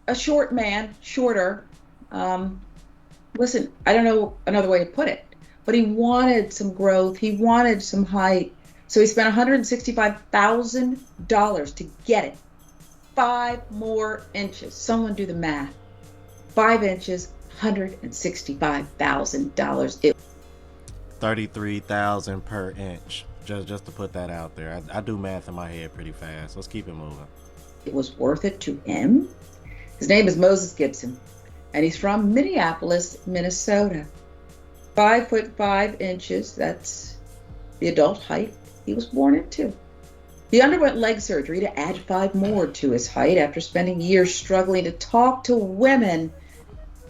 a short man, shorter. Listen, I don't know another way to put it, but he wanted some growth. He wanted some height. So he spent $165,000 to get it. 5 more inches. Someone do the math. 5 inches, $165,000. 33,000 per inch. Just to put that out there. I do math in my head pretty fast. Let's keep it moving. It was worth it to him. His name is Moses Gibson, and he's from Minneapolis, Minnesota. 5'5" that's the adult height he was born into. He underwent leg surgery to add 5 more to his height after spending years struggling to talk to women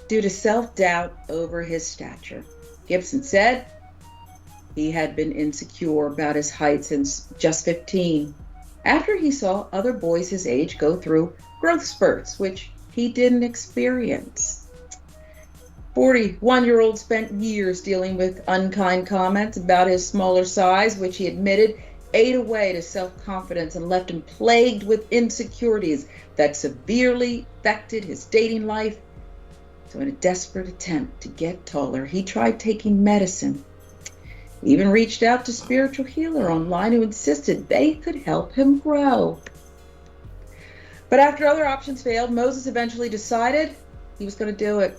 due to self-doubt over his stature. Gibson said he had been insecure about his height since just 15, after he saw other boys his age go through growth spurts, which he didn't experience. 41-year-old spent years dealing with unkind comments about his smaller size, which he admitted ate away at his self-confidence and left him plagued with insecurities that severely affected his dating life. So in a desperate attempt to get taller, he tried taking medicine. He even reached out to a spiritual healer online who insisted they could help him grow. But after other options failed, Moses eventually decided he was going to do it.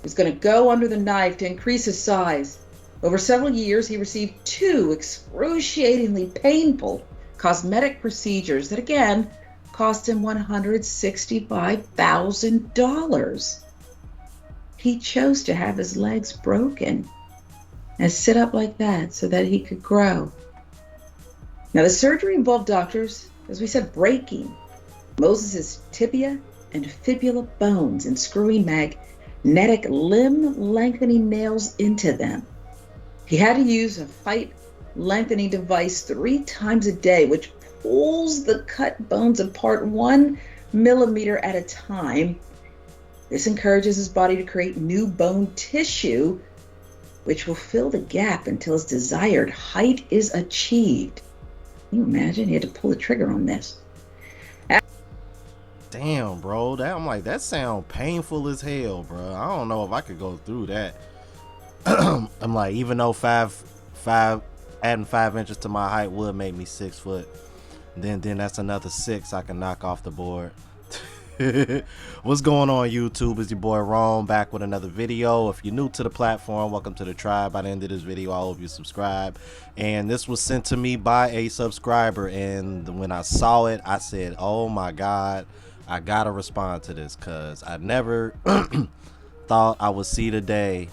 He was going to go under the knife to increase his size. Over several years, he received 2 excruciatingly painful cosmetic procedures that again cost him $165,000. He chose to have his legs broken and sit up like that so that he could grow. Now, the surgery involved doctors, as we said, breaking Moses' tibia and fibula bones and screwing magnetic limb lengthening nails into them. He had to use a height lengthening device 3 times a day, which pulls the cut bones apart 1 millimeter at a time. This encourages his body to create new bone tissue, which will fill the gap until his desired height is achieved. Can you imagine? He had to pull the trigger on this. Damn, bro. That sound painful as hell, bro. I don't know if I could go through that. I'm like, even though adding 5 inches to my height would make me 6 foot, then that's another 6 I can knock off the board. What's going on, YouTube? It's your boy Rome back with another video. If you're new to the platform, welcome to the tribe. By the end of this video, I hope you subscribe. And this was sent to me by a subscriber, and when I saw it, I said, oh my god, I gotta respond to this, because I never thought I would see the day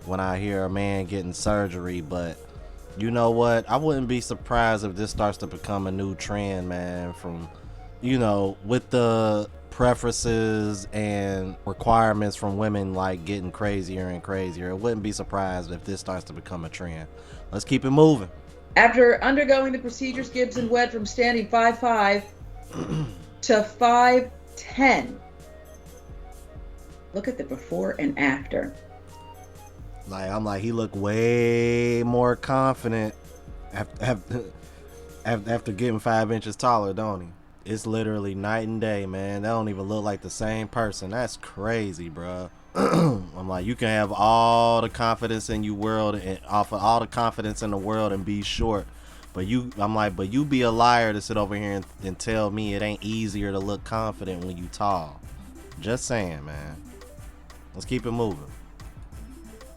when I hear a man getting surgery. But you know what, I wouldn't be surprised if this starts to become a new trend, man, from, you know, with the preferences and requirements from women like getting crazier and crazier. It wouldn't be surprised if this starts to become a trend. Let's keep it moving. After undergoing the procedures, Gibson went from standing 5'5" to 5'10". Look at the before and after. I'm like, he looked way more confident after getting 5 inches taller, don't he? It's literally night and day, man. That don't even look like the same person. That's crazy, bro. I'm like, you can have all the confidence in your world and offer all the confidence in the world and be short, but you be a liar to sit over here and tell me it ain't easier to look confident when you tall. Just saying, man. Let's keep it moving.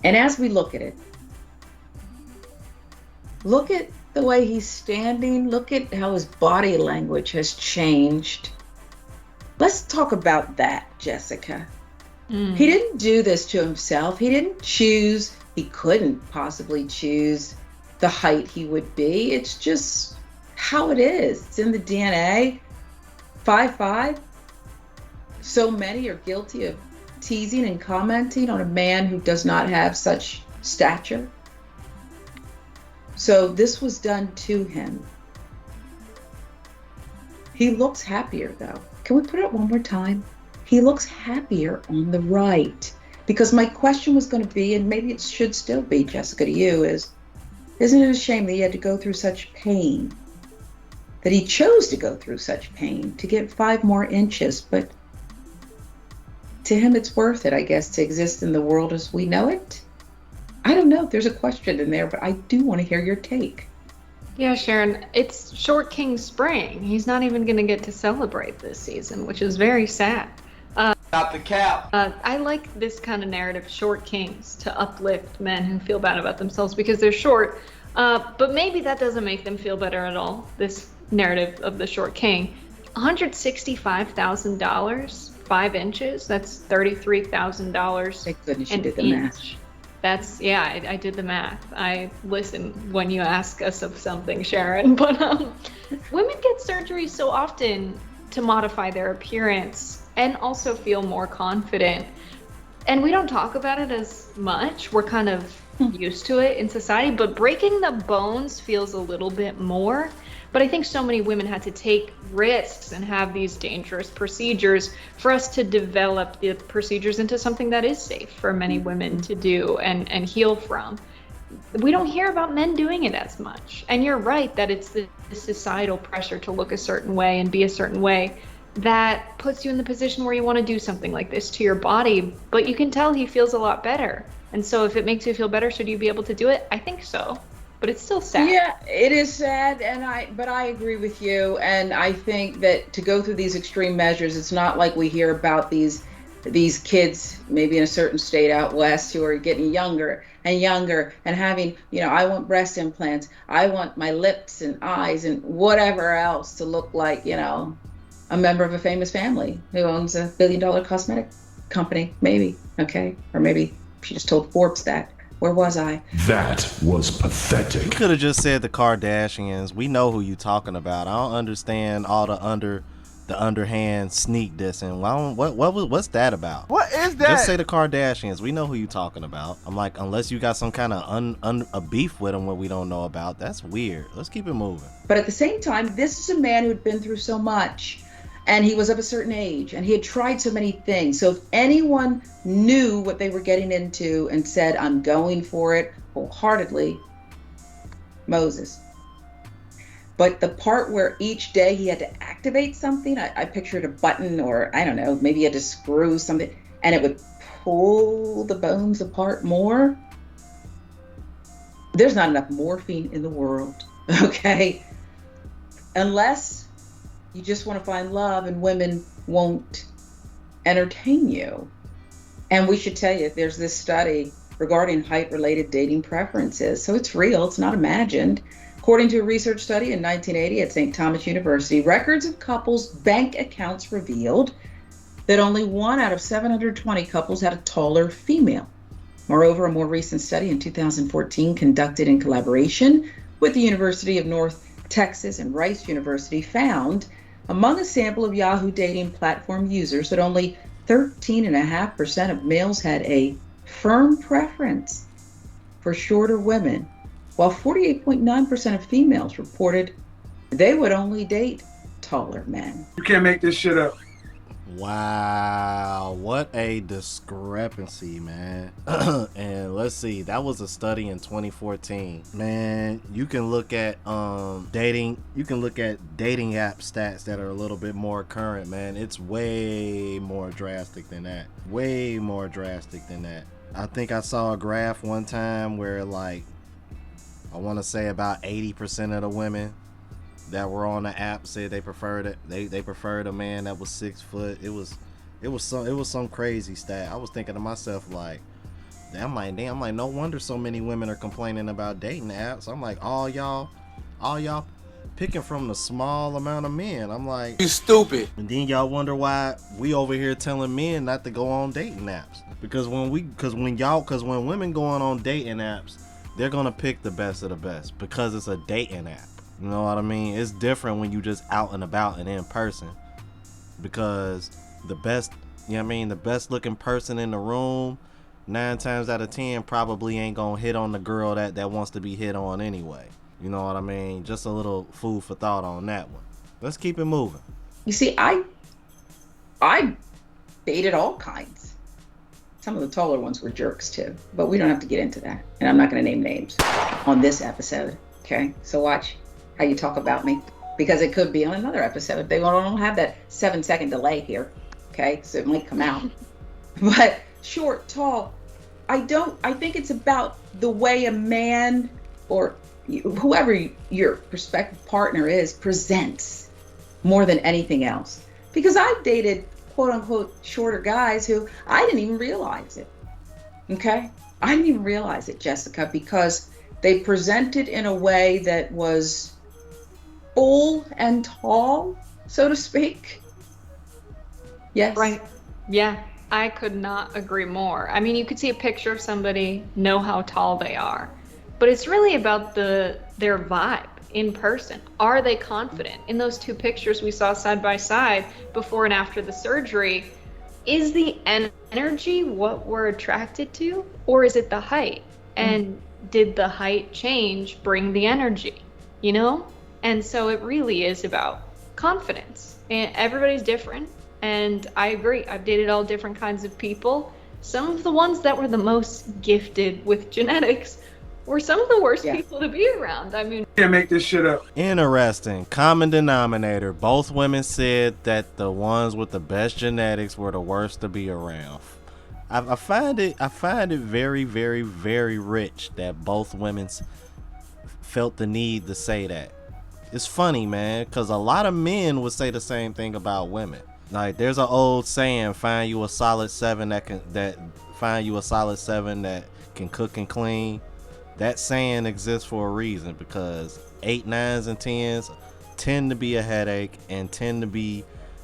And as we look at it, look at the way he's standing. Look at how his body language has changed. Let's talk about that, Jessica. He didn't do this to himself. He didn't choose. He couldn't possibly choose the height he would be. It's just how it is. It's in the DNA. 5'5". So many are guilty of teasing and commenting on a man who does not have such stature. So this was done to him. He looks happier, though. Can we put it one more time? He looks happier on the right. Because my question was going to be, and maybe it should still be, Jessica, to you, isn't it a shame that he had to go through such pain? That he chose to go through such pain to get 5 more inches, but to him it's worth it, I guess, to exist in the world as we know it. I don't know if there's a question in there, but I do want to hear your take. Yeah, Sharon, it's Short King Spring. He's not even going to get to celebrate this season, which is very sad. Stop the cap. I like this kind of narrative, short kings, to uplift men who feel bad about themselves because they're short. But maybe that doesn't make them feel better at all, this narrative of the short king. $165,000, 5 inches, that's $33,000. Thank goodness you did the math. That's, yeah, I did the math. I listen when you ask us of something, Sharon. But women get surgery so often to modify their appearance and also feel more confident. And we don't talk about it as much. We're kind of used to it in society, but breaking the bones feels a little bit more. But I think so many women had to take risks and have these dangerous procedures for us to develop the procedures into something that is safe for many women to do and heal from. We don't hear about men doing it as much. And you're right that it's the societal pressure to look a certain way and be a certain way that puts you in the position where you want to do something like this to your body. But you can tell he feels a lot better. And so if it makes you feel better, should you be able to do it? I think so. But it's still sad. Yeah, it is sad, but I agree with you. And I think that to go through these extreme measures, it's not like we hear about these kids maybe in a certain state out west who are getting younger and younger and having, I want breast implants. I want my lips and eyes and whatever else to look like, a member of a famous family who owns $1 billion cosmetic company, maybe. Okay. Or maybe she just told Forbes that. Where was I? That was pathetic. You could have just said the Kardashians. We know who you talking about. I don't understand all the underhand sneak dissing. What's that about? What is that? Just say the Kardashians. We know who you talking about. I'm like, unless you got some kind of a beef with them what we don't know about. That's weird. Let's keep it moving. But at the same time, this is a man who had been through so much. And he was of a certain age and he had tried so many things. So if anyone knew what they were getting into and said, I'm going for it wholeheartedly, Moses. But the part where each day he had to activate something, I pictured a button or I don't know, maybe he had to screw something and it would pull the bones apart more. There's not enough morphine in the world, okay? Unless you just want to find love and women won't entertain you. And we should tell you, there's this study regarding height-related dating preferences. So it's real, it's not imagined. According to a research study in 1980 at St. Thomas University, records of couples' bank accounts revealed that only 1 out of 720 couples had a taller female. Moreover, a more recent study in 2014 conducted in collaboration with the University of North Texas and Rice University found among a sample of Yahoo dating platform users that only 13.5% of males had a firm preference for shorter women, while 48.9% of females reported they would only date taller men. You can't make this shit up. Wow, what a discrepancy, man. And let's see, that was a study in 2014. Man, you can look at dating app stats that are a little bit more current, man. It's way more drastic than that. I think I saw a graph one time where I want to say about 80% of the women that were on the app said they preferred it. They preferred a man that was 6 foot. It was some crazy stat. I was thinking to myself I'm like, no wonder so many women are complaining about dating apps. I'm like, all y'all picking from the small amount of men. I'm like, You stupid. and then y'all wonder why we over here telling men not to go on dating apps. Because when women going on dating apps, they're gonna pick the best of the best because it's a dating app. You know what I mean? It's different when you just out and about and in person, because the best looking person in the room 9 times out of 10 probably ain't gonna hit on the girl that wants to be hit on anyway. You know what I mean? Just a little food for thought on that one. Let's keep it moving. You see, I dated all kinds. Some of the taller ones were jerks too, but we don't have to get into that. And I'm not going to name names on this episode. Okay, so watch how you talk about me, because it could be on another episode. They don't have that 7-second delay here. Okay, so it might come out. But short, tall, I think it's about the way a man or whoever your prospective partner is presents more than anything else. Because I've dated quote unquote shorter guys who I didn't even realize it. Okay. I didn't even realize it, Jessica, because they presented in a way that was full and tall, so to speak. Yes. Right. Yeah, I could not agree more. I mean, you could see a picture of somebody, know how tall they are, but it's really about their vibe in person. Are they confident? In those two pictures we saw side by side before and after the surgery, is the energy what we're attracted to, or is it the height? And did the height change bring the energy? You know? And so it really is about confidence. And everybody's different. And I agree. I've dated all different kinds of people. Some of the ones that were the most gifted with genetics were some of the worst people to be around. I mean, Can't make this shit up. Interesting. Common denominator. Both women said that the ones with the best genetics were the worst to be around. I find it very, very, very rich that both women felt the need to say that. It's funny, man, because a lot of men would say the same thing about women. Like, there's an old saying, find you a solid seven that can cook and clean. That saying exists for a reason, because 8, 9s, and 10s tend to be a headache and tend to be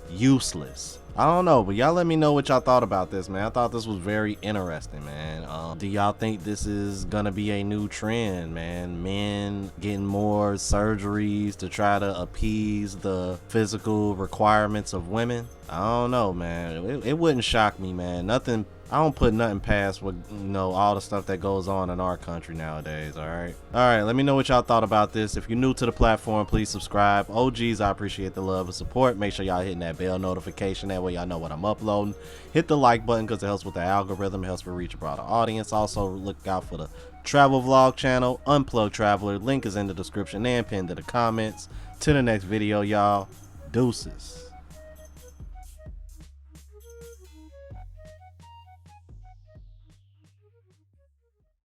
useless. I don't know, but y'all let me know what y'all thought about this, man. I thought this was very interesting, man. Do y'all think this is gonna be a new trend, man? Men getting more surgeries to try to appease the physical requirements of women? I don't know, man. It wouldn't shock me, man. Nothing. I don't put nothing past what, all the stuff that goes on in our country nowadays. All right. Let me know what y'all thought about this. If you're new to the platform, please subscribe. OGs, I appreciate the love and support. Make sure y'all hitting that bell notification. That way y'all know what I'm uploading. Hit the like button because it helps with the algorithm. It helps me reach a broader audience. Also, look out for the travel vlog channel, Unplugged Traveler. Link is in the description and pinned to the comments. To the next video, y'all. Deuces.